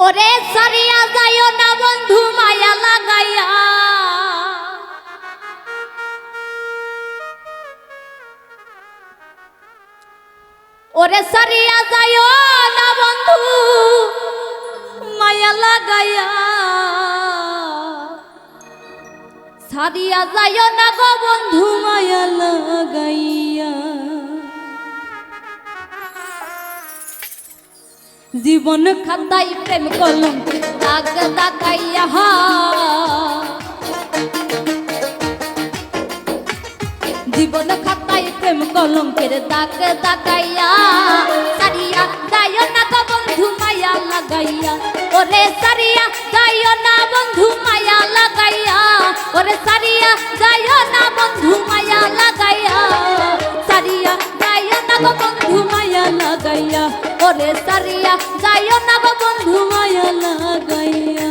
ওরে সারিয়া যাইও না বন্ধু মায়া লাগাইয়া, ওরে সারিয়া যাইও না বন্ধু মায়া লাগাইয়া, সারিয়া যাইও না গো বন্ধু মায়া লাগাইয়া। জীবন খাতায় প্রেম কলঙ্ক দাগ দাগাইয়া, জীবন খাতায় প্রেম কলঙ্কের দাগ দাগাইয়া, সারিয়া যাইও না গো বন্ধু মায়া লাগাইয়া, ওরে সারিয়া যাইও না বন্ধু মায়া লাগাইয়া, ওরে সারিয়া যাইও না বন্ধু মায়া লাগাইয়া, সারিয়া যাইও না গো বন্ধু মায়া লাগাইয়া, ওরে সারিয়া যাইও না গো বন্ধু মায়া লাগাইয়া।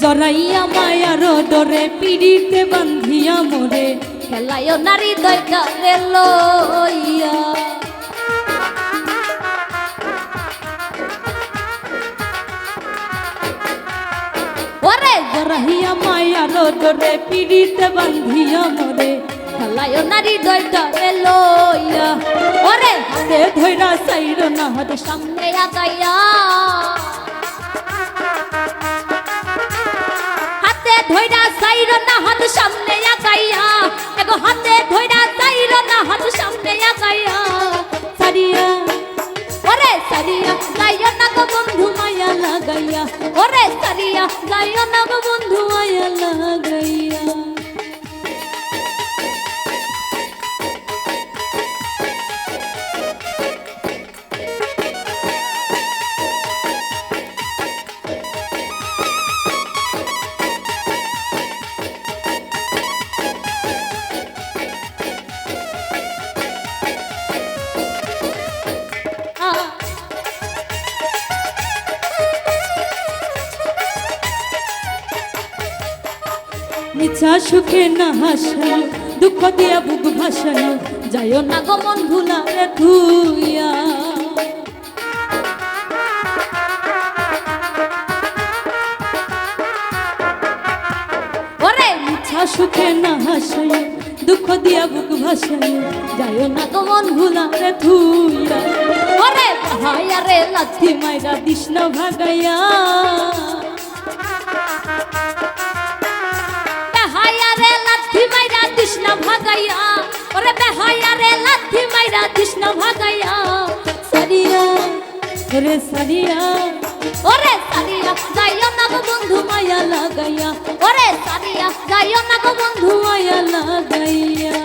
জড়াইয়া মায়ার ডরে পিড়িতে বান্ধিয়া মোরে, খেলায় নারী দয়টারে লইয়া, ওরে জড়াইয়া মায়ার ডরে পিড়িতে বান্ধিয়া মোরে, খেলায় নারী দয়টারে লইয়া, ওরে হাতে ধইরা চাইর না হাত সামনে আগাইয়া, ধইরা চাইর না হাত সামনে আগাইয়া, এগো হাতে ধইরা চাইর না হাত সামনে আগাইয়া, সারিয়া ওরে সারিয়া যাইও না গো বন্ধু মায়া লাগাইয়া, ওরে সারিয়া যাইও না গো বন্ধু মায়া লাগাইয়া। মিছা সুখে না হাসায়, দুঃখ দিয়া বুক ভাসায়, যাইও না গো মন ভুলারে ধুইয়া, ওরে মিছা সুখে না হাসায়, দুঃখ দিয়া বুক ভাসায়, যাইও না গো মন ভুলারে ধুইয়া, ওরে ভাইয়া রে লাথি মাইরা দিস না ভাগাইয়া, কৃষ্ণ ভাগাইয়া, ওরে বেহায়া রে লাথি মাইরা কৃষ্ণ ভাগাইয়া, সারিয়া ওরে সারিয়া, ওরে সারিয়া যাইও না গো বন্ধু মায়া লাগাইয়া, ওরে সারিয়া যাইও না গো বন্ধু মায়া লাগাইয়া।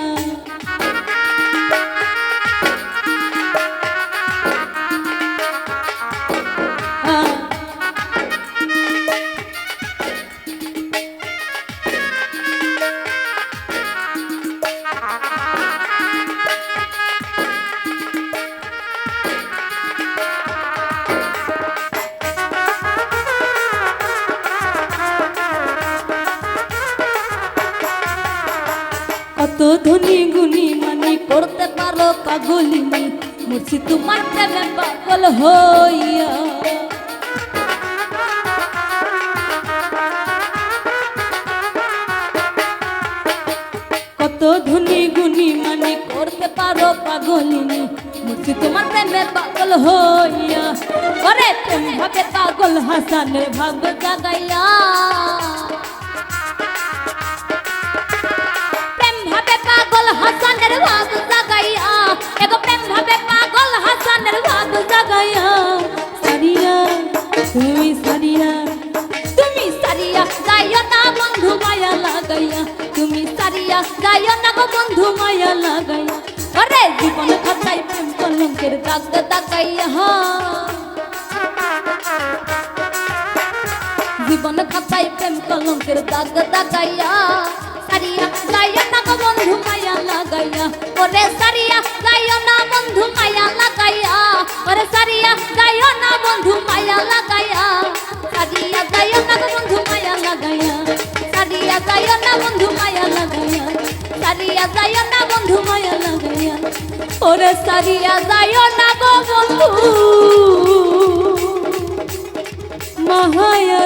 কত ধনী গুণী মানি করতে পারো পাগলিনী, মুর্শি তোমার প্রেমে পাগল হইয়া, কত ধনী গুণী মানি করতে পারো পাগলিনী, মুর্শি তোমার প্রেমে পাগল হইয়া, ওরে প্রেম ভাবে পাগল হাসানের ভাগ জাগাইয়া, হাসানের ভাগ জাগাইয়া, এগো প্রেম ভাবে পাগল হাসানের ভাগ জাগাইয়া, সারিয়া তুমি সারিয়া, তুমি সারিয়া যাইও না বন্ধু মায়া লাগাইয়া, তুমি সারিয়া যাইও না গো বন্ধু মায়া লাগাইয়া, ওরে জীবন খাতায় প্রেম কলঙ্কের দাগ দাগাইয়া। খাতায় প্রেম কলঙ্কের দাগ দাগাইয়া সারিয়া যাইও না গো বন্ধু মায়া লাগাইয়া ওরে সারিয়া যাইও না বন্ধু মায়া লাগাইয়া ওরে সারিয়া যাইও না বন্ধু মায়া লাগাইয়া সারিয়া যাইও না গো বন্ধু মায়া লাগাইয়া সারিয়া যাইও না বন্ধু মায়া লাগাইয়া সারিয়া যাইও না বন্ধু মায়া লাগাইয়া ওরে সারিয়া যাইও না গো বন্ধু মায়া